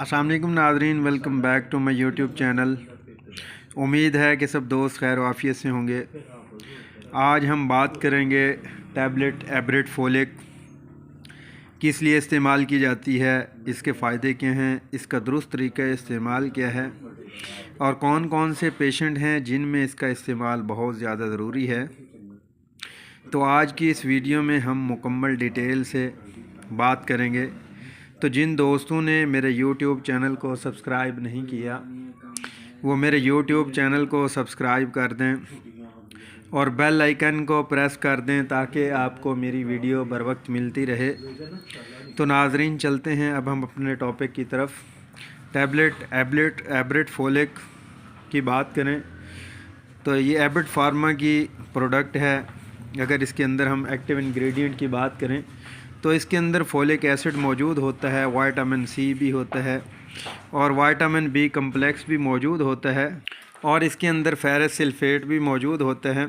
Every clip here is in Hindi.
अस्सलाम वालेकुम नाज़रीन, welcome back to my YouTube channel. उम्मीद है कि सब दोस्त खैर वाफियत से होंगे। आज हम बात करेंगे टैबलेट एब्रेट फोलिक किस लिए इस्तेमाल की जाती है, इसके फ़ायदे क्या हैं, इसका दुरुस्त तरीका इस्तेमाल क्या है और कौन कौन से पेशेंट हैं जिनमें इसका इस्तेमाल बहुत ज़्यादा ज़रूरी है। तो आज की इस वीडियो में हम मुकम्मल डिटेल से बात करेंगे। तो जिन दोस्तों ने मेरे YouTube चैनल को सब्सक्राइब नहीं किया वो मेरे YouTube चैनल को सब्सक्राइब कर दें और बेल आइकन को प्रेस कर दें ताकि आपको मेरी वीडियो बर वक्त मिलती रहे। तो नाज़रीन चलते हैं अब हम अपने टॉपिक की तरफ। टैबलेट एब्रेट फोलिक की बात करें तो ये एब्रेट फार्मा की प्रोडक्ट है। अगर इसके अंदर हम एक्टिव इंग्रेडिएंट की बात करें तो इसके अंदर फोलिक एसिड मौजूद होता है, विटामिन सी भी होता है और विटामिन बी कम्प्लेक्स भी मौजूद होता है और इसके अंदर फेरस सल्फेट भी मौजूद होता है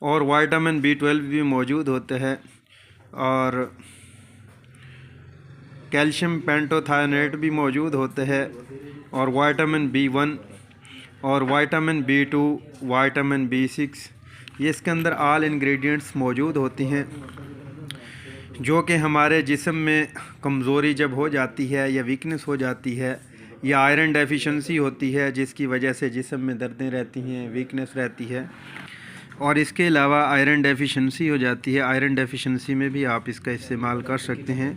और विटामिन B12 भी मौजूद होता है और कैल्शियम पेंटोथायोनेट भी मौजूद होता है और विटामिन B1 और विटामिन B2, विटामिन B6 ये इसके अंदर ऑल इंग्रेडिएंट्स मौजूद होती हैं जो कि हमारे जिस्म में कमज़ोरी जब हो जाती है या वीकनेस हो जाती है या आयरन डेफिशिएंसी होती है जिसकी वजह से जिस्म में दर्दें रहती हैं, वीकनेस रहती है और इसके अलावा आयरन डेफिशिएंसी हो जाती है। आयरन डेफिशिएंसी में भी आप इसका इस्तेमाल कर सकते हैं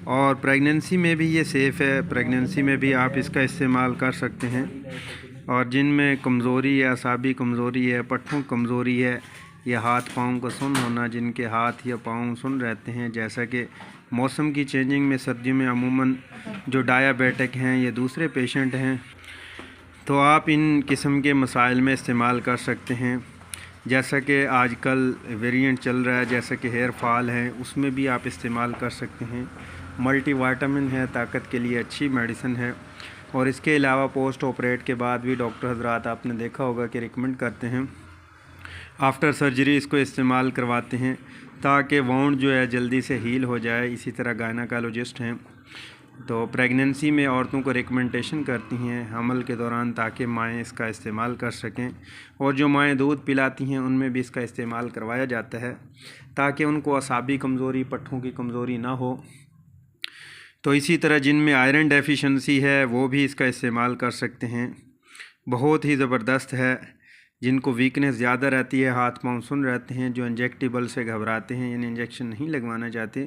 और प्रेगनेंसी में भी ये सेफ़ है। प्रेगनेंसी में भी आप इसका इस्तेमाल कर सकते हैं और जिनमें कमज़ोरी है, असाबी कमज़ोरी है, पट्ठों कमज़ोरी है या हाथ पाँव का सुन होना, जिनके हाथ या पाँव सुन रहते हैं, जैसा कि मौसम की चेंजिंग में सर्दियों में अमूमन जो डायबिटिक हैं या दूसरे पेशेंट हैं, तो आप इन किस्म के मसाइल में इस्तेमाल कर सकते हैं। जैसा कि आजकल वेरिएंट चल रहा है, जैसा कि हेयर फॉल है, उसमें भी आप इस्तेमाल कर सकते हैं। मल्टी विटामिन है, ताकत के लिए अच्छी मेडिसिन है और इसके अलावा पोस्ट ऑपरेट के बाद भी डॉक्टर हजरात आपने देखा होगा कि रिकमेंड करते हैं आफ्टर सर्जरी इसको इस्तेमाल करवाते हैं ताकि वाउंड जो है जल्दी से हील हो जाए। इसी तरह गायनेकोलॉजिस्ट हैं तो प्रेगनेंसी में औरतों को रिकमेंडेशन करती हैं हमल के दौरान ताकि माएँ इसका इस्तेमाल कर सकें और जो माएँ दूध पिलाती हैं उनमें भी इसका इस्तेमाल करवाया जाता है ताकि उनको असाबी कमज़ोरी, पट्ठों की कमज़ोरी ना हो। तो इसी तरह जिनमें आयरन डेफिशिएंसी है वो भी इसका इस्तेमाल कर सकते हैं। बहुत ही ज़बरदस्त है। जिनको वीकनेस ज़्यादा रहती है, हाथ पाँव सुन रहते हैं, जो इंजेक्टेबल से घबराते हैं यानी इंजेक्शन नहीं लगवाना चाहते,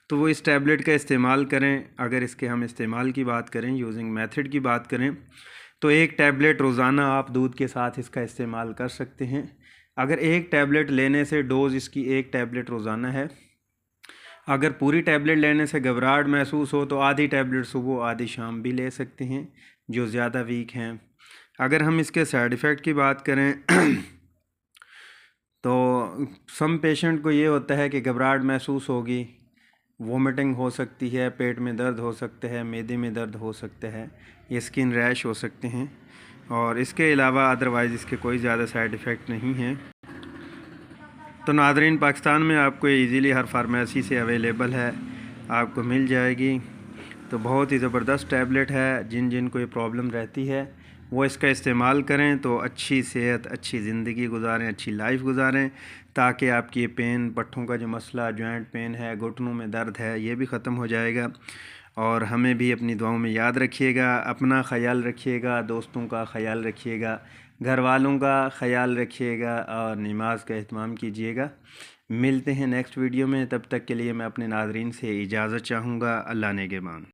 तो वो इस टैबलेट का इस्तेमाल करें। अगर इसके हम इस्तेमाल की बात करें, यूजिंग मेथड की बात करें, तो एक टैबलेट रोज़ाना आप दूध के साथ इसका इस्तेमाल कर सकते हैं। अगर एक टैबलेट लेने से डोज़ इसकी एक टैबलेट रोज़ाना है। अगर पूरी टैबलेट लेने से घबराहट महसूस हो तो आधी टैबलेट सुबह आधी शाम भी ले सकते हैं जो ज़्यादा वीक हैं। अगर हम इसके साइड इफ़ेक्ट की बात करें तो सम पेशेंट को ये होता है कि घबराहट महसूस होगी, वोमिटिंग हो सकती है, पेट में दर्द हो सकता है, मैदे में दर्द हो सकता है, ये स्किन रैश हो सकते हैं और इसके अलावा अदरवाइज़ इसके कोई ज़्यादा साइड इफ़ेक्ट नहीं हैं। तो नाज़रीन पाकिस्तान में आपको इजीली हर फार्मेसी से अवेलेबल है, आपको मिल जाएगी। तो बहुत ही ज़बरदस्त टैबलेट है। जिन को ये प्रॉब्लम रहती है वो इसका इस्तेमाल करें तो अच्छी सेहत, अच्छी ज़िंदगी गुजारें, अच्छी लाइफ गुजारें ताकि आपकी ये पेन, पट्ठों का जो मसला, जॉइंट पेन है, घुटनों में दर्द है, ये भी ख़त्म हो जाएगा। और हमें भी अपनी दुआओं में याद रखिएगा। अपना ख़याल रखिएगा, दोस्तों का ख़याल रखिएगा, घर वालों का ख़याल रखिएगा और नमाज का एहतमाम कीजिएगा। मिलते हैं नेक्स्ट वीडियो में, तब तक के लिए मैं अपने नाज़रीन से इजाज़त चाहूँगा। अल्लाह नेगेबान।